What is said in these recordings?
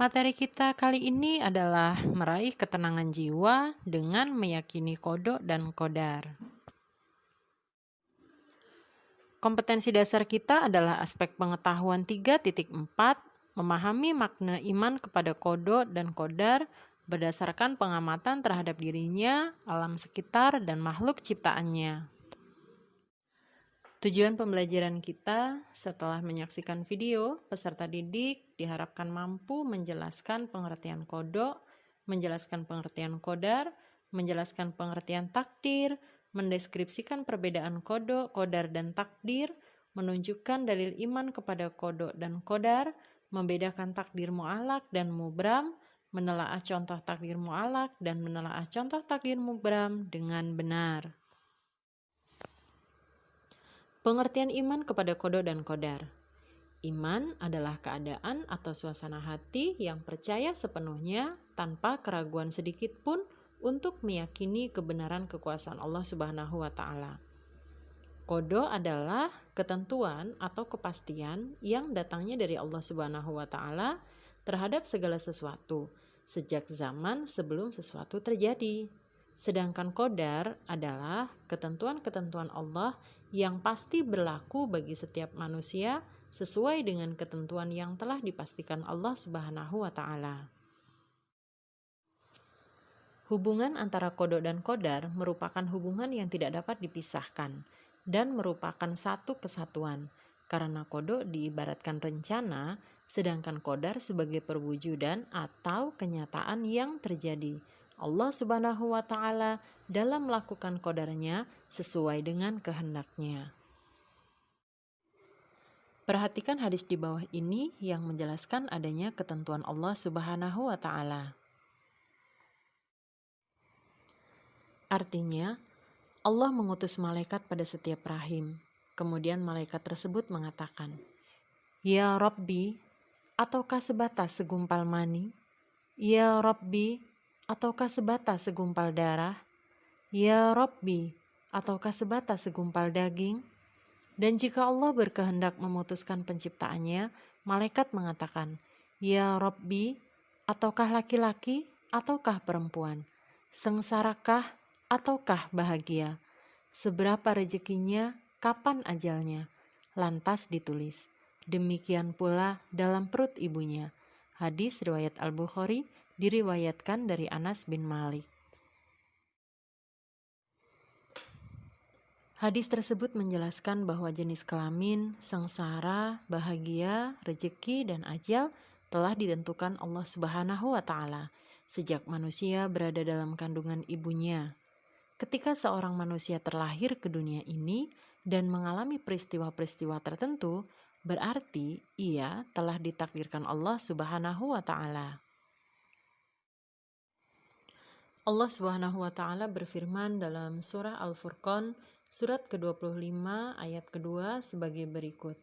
Materi kita kali ini adalah meraih ketenangan jiwa dengan meyakini qada dan qadar. Kompetensi dasar kita adalah aspek pengetahuan 3.4, memahami makna iman kepada qada dan qadar berdasarkan pengamatan terhadap dirinya, alam sekitar, dan makhluk ciptaannya. Tujuan pembelajaran kita setelah menyaksikan video, peserta didik diharapkan mampu menjelaskan pengertian qada, menjelaskan pengertian qadar, menjelaskan pengertian takdir, mendeskripsikan perbedaan qada, qadar, dan takdir, menunjukkan dalil iman kepada qada dan qadar, membedakan takdir mu'allaq dan mubram, menelaah contoh takdir mu'allaq dan menelaah contoh takdir mubram dengan benar. Pengertian iman kepada qada dan qadar. Iman adalah keadaan atau suasana hati yang percaya sepenuhnya tanpa keraguan sedikit pun untuk meyakini kebenaran kekuasaan Allah Subhanahu wa taala. Qada adalah ketentuan atau kepastian yang datangnya dari Allah Subhanahu wa taala terhadap segala sesuatu sejak zaman sebelum sesuatu terjadi. Sedangkan qadar adalah ketentuan-ketentuan Allah yang pasti berlaku bagi setiap manusia sesuai dengan ketentuan yang telah dipastikan Allah Subhanahu wa taala. Hubungan antara qada dan qadar merupakan hubungan yang tidak dapat dipisahkan dan merupakan satu kesatuan, karena qada diibaratkan rencana, sedangkan qadar sebagai perwujudan atau kenyataan yang terjadi. Allah Subhanahu wa taala dalam melakukan qadarnya sesuai dengan kehendaknya. Perhatikan hadis di bawah ini yang menjelaskan adanya ketentuan Allah Subhanahu wa taala. Artinya, Allah mengutus malaikat pada setiap rahim. Kemudian malaikat tersebut mengatakan, "Ya Rabbi, ataukah sebatas segumpal mani? Ya Rabbi, ataukah sebatas segumpal darah? Ya Rabbi, ataukah sebatas segumpal daging?" Dan jika Allah berkehendak memutuskan penciptaannya, malaikat mengatakan, "Ya Rabbi, ataukah laki-laki ataukah perempuan? Sengsarakah ataukah bahagia? Seberapa rezekinya, kapan ajalnya?" Lantas ditulis, "Demikian pula dalam perut ibunya." Hadis riwayat Al-Bukhari, diriwayatkan dari Anas bin Malik. Hadis tersebut menjelaskan bahwa jenis kelamin, sengsara, bahagia, rezeki, dan ajal telah ditentukan Allah Subhanahu wa taala sejak manusia berada dalam kandungan ibunya. Ketika seorang manusia terlahir ke dunia ini dan mengalami peristiwa-peristiwa tertentu, berarti ia telah ditakdirkan Allah Subhanahu wa taala. Allah Subhanahu wa taala berfirman dalam surah Al-Furqan surat ke-25 ayat kedua sebagai berikut.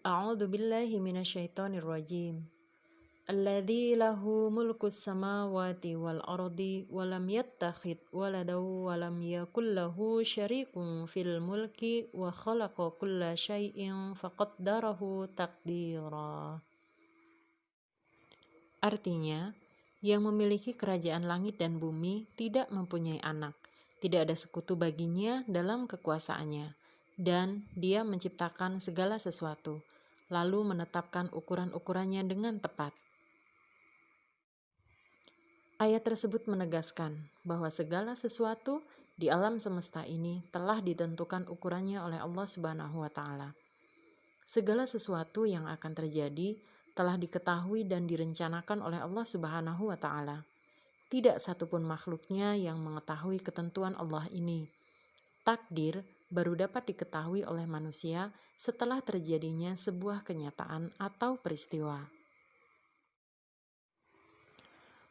A'udzu billahi minasyaitonir rajim. Alladzi lahu mulkus samawati wal ardi wa lam yattakhidh waladan wa lam yakul lahu syarikun fil mulki wa khalaqa kulla syai'in faqaddarahu taqdira. Artinya, yang memiliki kerajaan langit dan bumi tidak mempunyai anak, tidak ada sekutu baginya dalam kekuasaannya, dan Dia menciptakan segala sesuatu, lalu menetapkan ukuran-ukurannya dengan tepat. Ayat tersebut menegaskan bahwa segala sesuatu di alam semesta ini telah ditentukan ukurannya oleh Allah Subhanahu wa taala. Segala sesuatu yang akan terjadi telah diketahui dan direncanakan oleh Allah Subhanahu wa taala. Tidak satupun makhluknya yang mengetahui ketentuan Allah ini. Takdir baru dapat diketahui oleh manusia setelah terjadinya sebuah kenyataan atau peristiwa.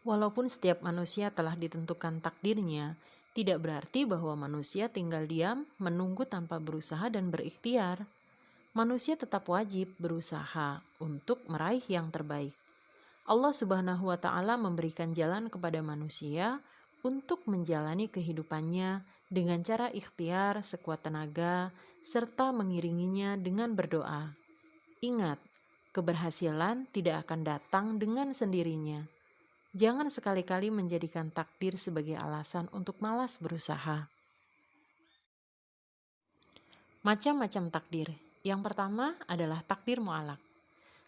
Walaupun setiap manusia telah ditentukan takdirnya, tidak berarti bahwa manusia tinggal diam, menunggu tanpa berusaha dan berikhtiar. Manusia tetap wajib berusaha untuk meraih yang terbaik. Allah Subhanahu wa taala memberikan jalan kepada manusia untuk menjalani kehidupannya dengan cara ikhtiar sekuat tenaga serta mengiringinya dengan berdoa. Ingat, Keberhasilan tidak akan datang dengan sendirinya. Jangan sekali-kali menjadikan takdir sebagai alasan untuk malas berusaha. Macam-macam takdir. Yang pertama adalah takdir mu'alaq.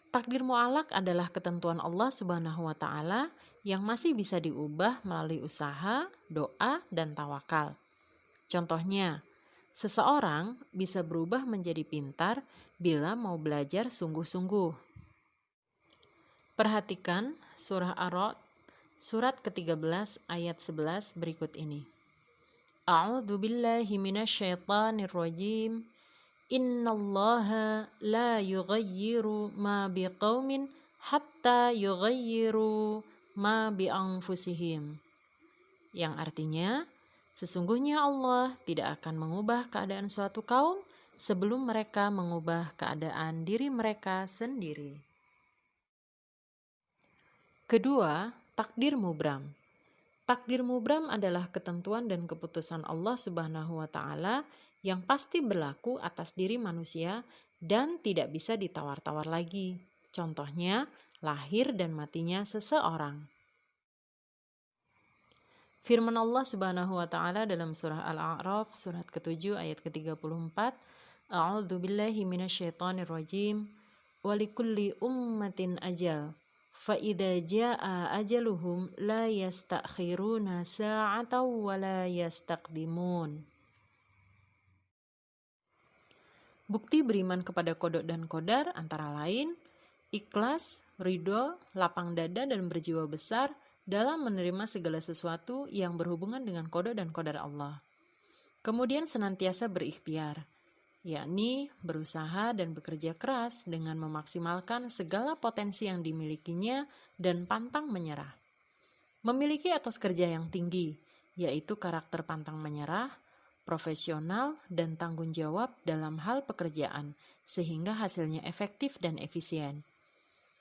Takdir mu'alaq adalah ketentuan Allah Subhanahu wa Ta'ala yang masih bisa diubah melalui usaha, doa, dan tawakal. Contohnya, seseorang bisa berubah menjadi pintar bila mau belajar sungguh-sungguh. Perhatikan surah Ar-Ra'd, surat ke-13 ayat 11 berikut ini. A'udzu billahi minasyaitonir rajim. Innallaha la yughayyiru ma biqaumin hatta yughayyiru ma bi anfusihim. Yang artinya, sesungguhnya Allah tidak akan mengubah keadaan suatu kaum sebelum mereka mengubah keadaan diri mereka sendiri. Kedua, takdir mubram. Takdir mubram adalah ketentuan dan keputusan Allah Subhanahu wa Ta'ala yang pasti berlaku atas diri manusia dan tidak bisa ditawar-tawar lagi. Contohnya, lahir dan matinya seseorang. Firman Allah Subhanahu wa Ta'ala dalam surah Al-A'raf surat ke-7 ayat ke-34, A'udzu billahi minasyaitonir rajim. Walikulli ummatin ajal. Fa idza jaa ajaluhum la yastakhiruna sa'atan wa la yastaqdimun. Bukti beriman kepada kodok dan kodar antara lain ikhlas, ridho, lapang dada, dan berjiwa besar dalam menerima segala sesuatu yang berhubungan dengan kodok dan kodar Allah. Kemudian senantiasa berikhtiar, yakni berusaha dan bekerja keras dengan memaksimalkan segala potensi yang dimilikinya dan pantang menyerah. Memiliki etos kerja yang tinggi, yaitu karakter pantang menyerah, profesional, dan tanggung jawab dalam hal pekerjaan, sehingga hasilnya efektif dan efisien.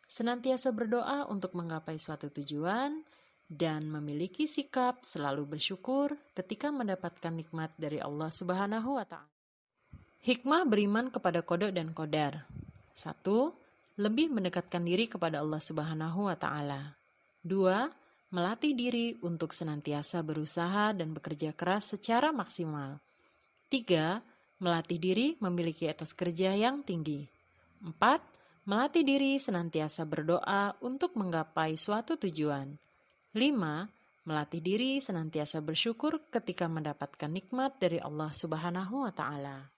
Senantiasa berdoa untuk menggapai suatu tujuan, dan memiliki sikap selalu bersyukur ketika mendapatkan nikmat dari Allah Subhanahu wa Ta'ala. Hikmah beriman kepada kodok dan kodar. 1. Lebih mendekatkan diri kepada Allah Subhanahu wa Ta'ala. 2. Melatih diri untuk senantiasa berusaha dan bekerja keras secara maksimal. 3. Melatih diri memiliki etos kerja yang tinggi. 4. Melatih diri senantiasa berdoa untuk menggapai suatu tujuan. 5. Melatih diri senantiasa bersyukur ketika mendapatkan nikmat dari Allah Subhanahu wa Ta'ala.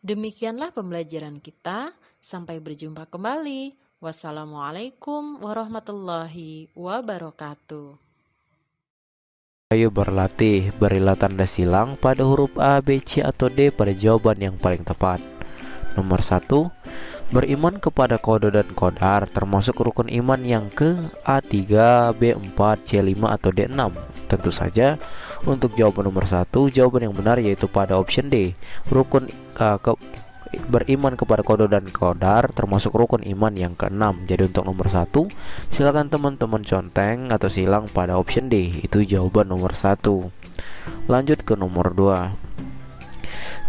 Demikianlah pembelajaran kita. Sampai berjumpa kembali. Wassalamualaikum warahmatullahi wabarakatuh. Ayo berlatih, berilah tanda silang pada huruf A, B, C, atau D pada jawaban yang paling tepat. Nomor 1, beriman kepada kodo dan kodar termasuk rukun iman yang ke A3, B4, C5, atau D6. Tentu saja untuk jawaban nomor 1, jawaban yang benar yaitu pada option D. Beriman kepada kodo dan kodar termasuk rukun iman yang ke-6. Jadi untuk nomor 1, silakan teman-teman conteng atau silang pada option D. Itu jawaban nomor 1. Lanjut ke nomor 2.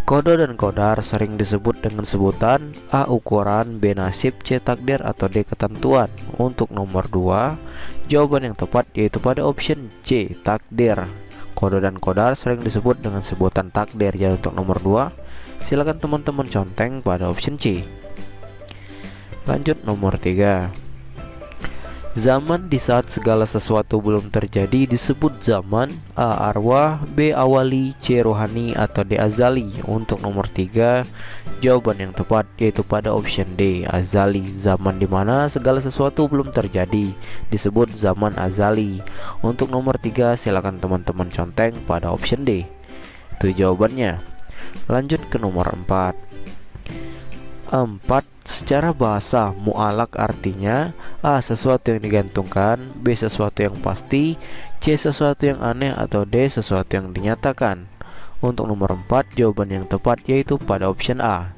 Kodo dan kodar sering disebut dengan sebutan A. Ukuran, B. Nasib, C. Takdir, atau D. Ketentuan. Untuk nomor 2, jawaban yang tepat yaitu pada option C. Takdir. Kodo dan kodar sering disebut dengan sebutan takdir. Jadi untuk nomor 2, silakan teman-teman conteng pada option C. Lanjut nomor 3. Zaman di saat segala sesuatu belum terjadi disebut zaman. A. Arwah, B. Awali, C. Rohani, atau D. Azali. Untuk nomor 3, jawaban yang tepat yaitu pada option D. Azali. Zaman di mana segala sesuatu belum terjadi disebut zaman azali. Untuk nomor 3, silakan teman-teman conteng pada option D. Itu jawabannya. Lanjut ke nomor 4. 4. Secara bahasa, mu'alaq artinya A. Sesuatu yang digantungkan, B. Sesuatu yang pasti, C. Sesuatu yang aneh, atau D. Sesuatu yang dinyatakan. Untuk nomor 4, jawaban yang tepat yaitu pada option A.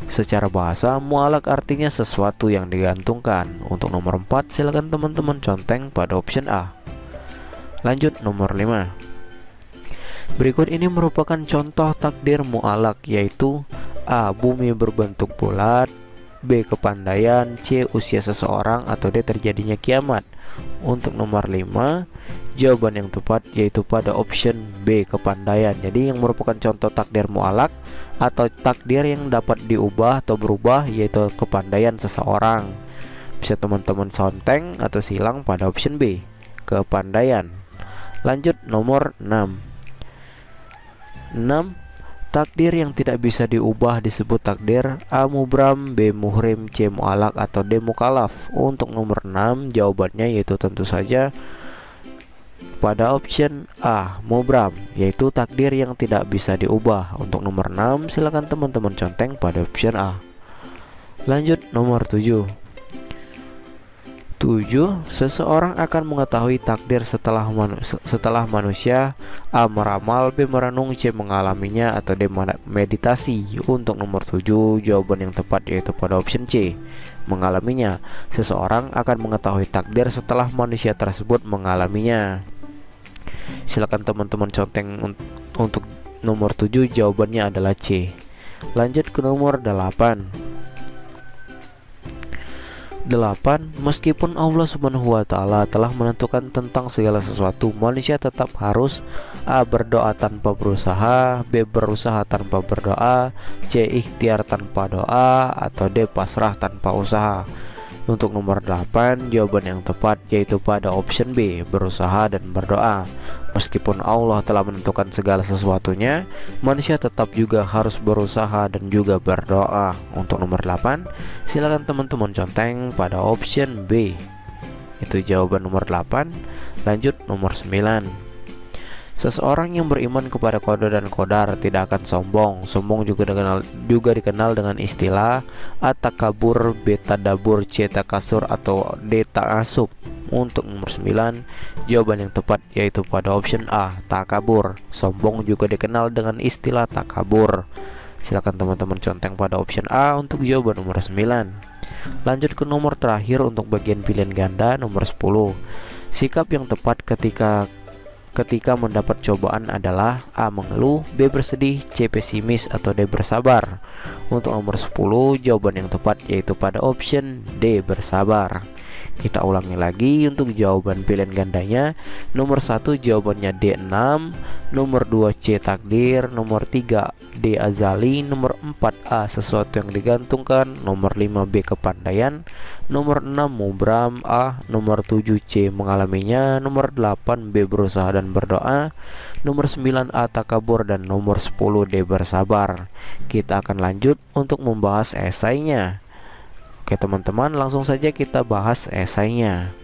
Secara bahasa, mu'alaq artinya sesuatu yang digantungkan. Untuk nomor 4, silakan teman-teman conteng pada option A. Lanjut nomor 5. Berikut ini merupakan contoh takdir mu'alaq yaitu A. Bumi berbentuk bulat, B. Kepandaian, C. Usia seseorang, atau D. Terjadinya kiamat. Untuk nomor 5, jawaban yang tepat yaitu pada option B. Kepandaian. Jadi yang merupakan contoh takdir mu'alaq atau takdir yang dapat diubah atau berubah yaitu kepandaian seseorang. Bisa teman-teman sonteng atau silang pada option B. Kepandaian. Lanjut nomor 6. Takdir yang tidak bisa diubah disebut takdir A. Mubram, B. Muhrim, C. Mu'alaq, atau D. Mukalaf. Untuk nomor 6 jawabannya yaitu tentu saja pada option A. Mubram, yaitu takdir yang tidak bisa diubah. Untuk nomor 6 silakan teman-teman conteng pada option A. Lanjut nomor 7. Seseorang akan mengetahui takdir setelah manusia A. Meramal, B. Merenung, C. Mengalaminya, atau D. Meditasi. Untuk nomor 7 jawaban yang tepat yaitu pada option C. Mengalaminya. Seseorang akan mengetahui takdir setelah manusia tersebut mengalaminya. Silakan teman-teman conteng untuk nomor 7 jawabannya adalah C. Lanjut ke nomor 8. Meskipun Allah Subhanahu wa Ta'ala telah menentukan tentang segala sesuatu, manusia tetap harus A. Berdoa tanpa berusaha, B. Berusaha tanpa berdoa, C. Ikhtiar tanpa doa, atau D. Pasrah tanpa usaha. Untuk nomor 8 jawaban yang tepat yaitu pada option B. Berusaha dan berdoa. Meskipun Allah telah menentukan segala sesuatunya, manusia tetap juga harus berusaha dan juga berdoa. Untuk nomor 8 silakan teman-teman conteng pada option B. Itu jawaban nomor 8. Lanjut nomor 9. Seseorang yang beriman kepada qada dan qadar tidak akan sombong. Sombong juga dikenal dengan istilah at-takabur, B. Tadabur, C. Takasur, atau D. Ta'asub. Untuk nomor 9 jawaban yang tepat yaitu pada option A. Takabur. Sombong juga dikenal dengan istilah takabur. Silakan teman-teman conteng pada option A untuk jawaban nomor 9. Lanjut ke nomor terakhir untuk bagian pilihan ganda nomor 10. Sikap yang tepat ketika mendapat cobaan adalah A. Mengeluh, B. Bersedih, C. Pesimis, atau D. Bersabar. Untuk nomor 10 jawaban yang tepat yaitu pada option D. Bersabar. Kita ulangi lagi untuk jawaban pilihan gandanya. Nomor 1 jawabannya D6, nomor 2 C. Takdir, nomor 3 D. Azali, nomor 4 A. Sesuatu yang digantungkan, nomor 5 B. Kepandaian, nomor 6 Mubram A, nomor 7 C. Mengalaminya, nomor 8 B. Berusaha dan berdoa, nomor 9 A. Takabur, dan nomor 10 D. Bersabar. Kita akan lanjut untuk membahas esainya. Oke teman-teman, langsung saja kita bahas esainya.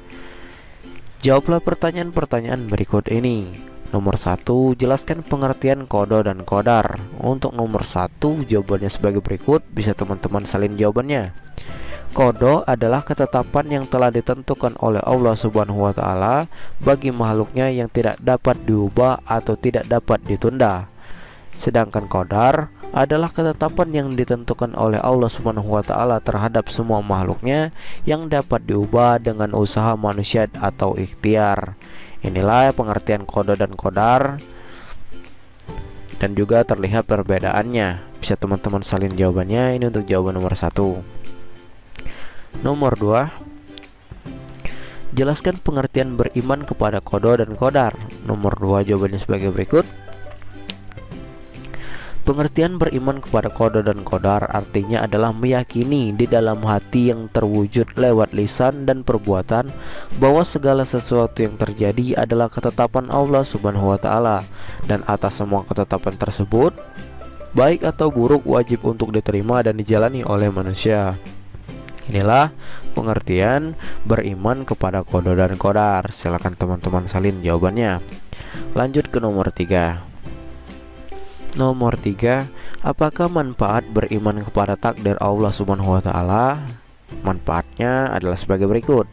Jawablah pertanyaan-pertanyaan berikut ini. Nomor 1, jelaskan pengertian qada dan qadar. Untuk nomor 1 jawabannya sebagai berikut. Bisa teman-teman salin jawabannya. Qada adalah ketetapan yang telah ditentukan oleh Allah Subhanahu wa Ta'ala bagi makhluknya yang tidak dapat diubah atau tidak dapat ditunda. Sedangkan qadar adalah ketetapan yang ditentukan oleh Allah Subhanahu wa Ta'ala terhadap semua makhluknya yang dapat diubah dengan usaha manusia atau ikhtiar. Inilah pengertian qada dan qadar, dan juga terlihat perbedaannya. Bisa teman-teman salin jawabannya. Ini untuk jawaban nomor 1. Nomor 2, jelaskan pengertian beriman kepada qada dan qadar. Nomor 2 jawabannya sebagai berikut. Pengertian beriman kepada qada dan qadar artinya adalah meyakini di dalam hati yang terwujud lewat lisan dan perbuatan bahwa segala sesuatu yang terjadi adalah ketetapan Allah Subhanahu wa Ta'ala, dan atas semua ketetapan tersebut, baik atau buruk, wajib untuk diterima dan dijalani oleh manusia. Inilah pengertian beriman kepada qada dan qadar. Silakan teman-teman salin jawabannya. Lanjut ke nomor 3. Nomor 3, apakah manfaat beriman kepada takdir Allah Subhanahu wa Ta'ala? Manfaatnya adalah sebagai berikut.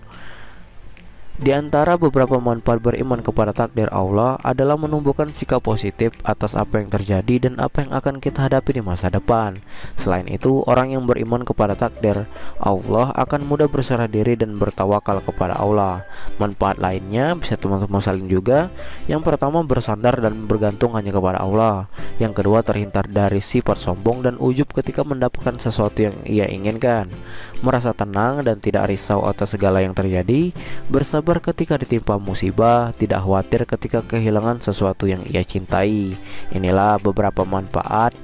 Di antara beberapa manfaat beriman kepada takdir Allah adalah menumbuhkan sikap positif atas apa yang terjadi dan apa yang akan kita hadapi di masa depan. Selain itu, orang yang beriman kepada takdir Allah akan mudah berserah diri dan bertawakal kepada Allah. Manfaat lainnya bisa teman-teman salin juga. Yang pertama, bersandar dan bergantung hanya kepada Allah. Yang kedua, terhindar dari sifat sombong dan ujub ketika mendapatkan sesuatu yang ia inginkan. Merasa tenang dan tidak risau atas segala yang terjadi. Bersabar ketika ditimpa musibah, tidak khawatir ketika kehilangan sesuatu yang ia cintai. Inilah beberapa manfaat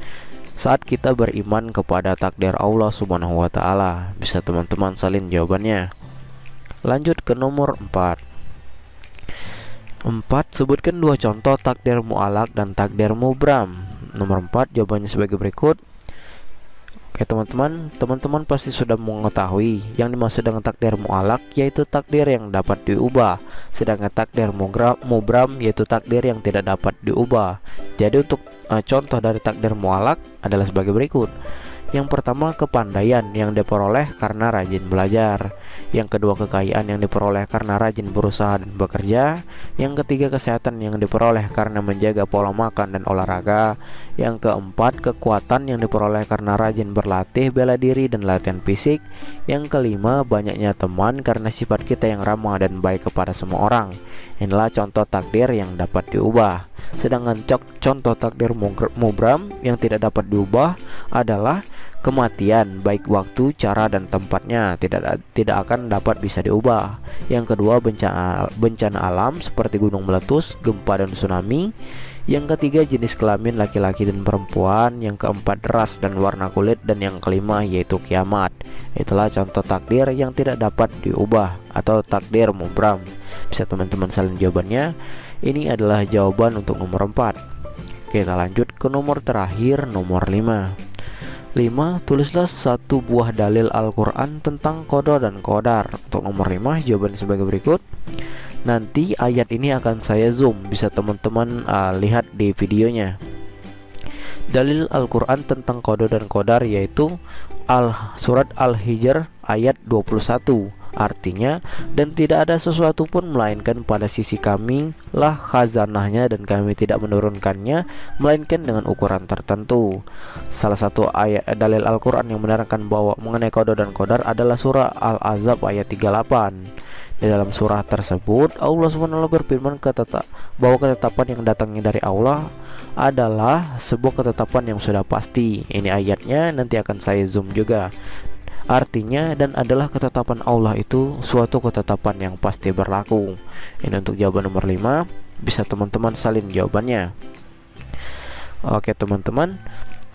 saat kita beriman kepada takdir Allah Subhanahu wa taala. Bisa teman-teman salin jawabannya. Lanjut ke nomor 4. 4. Sebutkan dua contoh takdir mu'alaq dan takdir mubram. Nomor 4 jawabannya sebagai berikut. Oke teman-teman pasti sudah mengetahui yang dimaksud dengan takdir mu'alaq yaitu takdir yang dapat diubah, sedangkan takdir mubram yaitu takdir yang tidak dapat diubah. Jadi untuk contoh dari takdir mu'alaq adalah sebagai berikut. Yang pertama, kepandaian yang diperoleh karena rajin belajar. Yang kedua, kekayaan yang diperoleh karena rajin berusaha dan bekerja. Yang ketiga, kesehatan yang diperoleh karena menjaga pola makan dan olahraga. Yang keempat, kekuatan yang diperoleh karena rajin berlatih, bela diri dan latihan fisik. Yang kelima, banyaknya teman karena sifat kita yang ramah dan baik kepada semua orang. Inilah contoh takdir yang dapat diubah. Sedangkan contoh takdir mubram yang tidak dapat diubah adalah kematian, baik waktu, cara dan tempatnya tidak akan dapat bisa diubah. Yang kedua, bencana alam seperti gunung meletus, gempa dan tsunami. Yang ketiga, jenis kelamin laki-laki dan perempuan. Yang keempat, ras dan warna kulit. Dan yang kelima yaitu kiamat. Itulah contoh takdir yang tidak dapat diubah atau takdir mubram. Bisa teman-teman salin jawabannya. Ini adalah jawaban untuk nomor 4. Kita lanjut ke nomor terakhir, nomor 5. 5. Tulislah satu buah dalil Al-Quran tentang qada dan qadar. Untuk nomor 5 jawaban sebagai berikut. Nanti ayat ini akan saya zoom, bisa teman-teman lihat di videonya. Dalil Al-Quran tentang qada dan qadar yaitu surat Al-Hijr ayat 21. Artinya, dan tidak ada sesuatu pun melainkan pada sisi kami lah khazanahnya dan kami tidak menurunkannya melainkan dengan ukuran tertentu. Salah satu ayat dalil Al-Quran yang menerangkan bahwa mengenai qada dan qadar adalah surah Al-Ahzab ayat 38. Di dalam surah tersebut Allah SWT berfirman bahwa ketetapan yang datangnya dari Allah adalah sebuah ketetapan yang sudah pasti. Ini ayatnya nanti akan saya zoom juga. Artinya, dan adalah ketetapan Allah itu suatu ketetapan yang pasti berlaku. Ini untuk jawaban nomor 5. Bisa teman-teman salin jawabannya. Oke teman-teman,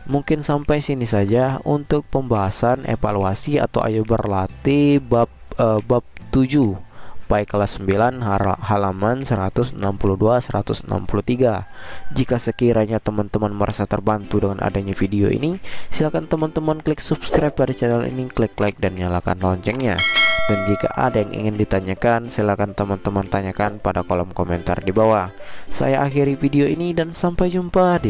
mungkin sampai sini saja untuk pembahasan evaluasi atau ayo berlatih bab 7 baik kelas 9 halaman 162-163. Jika sekiranya teman-teman merasa terbantu dengan adanya video ini, silakan teman-teman klik subscribe pada channel ini, klik like dan nyalakan loncengnya. Dan jika ada yang ingin ditanyakan, silakan teman-teman tanyakan pada kolom komentar di bawah. Saya akhiri video ini dan sampai jumpa di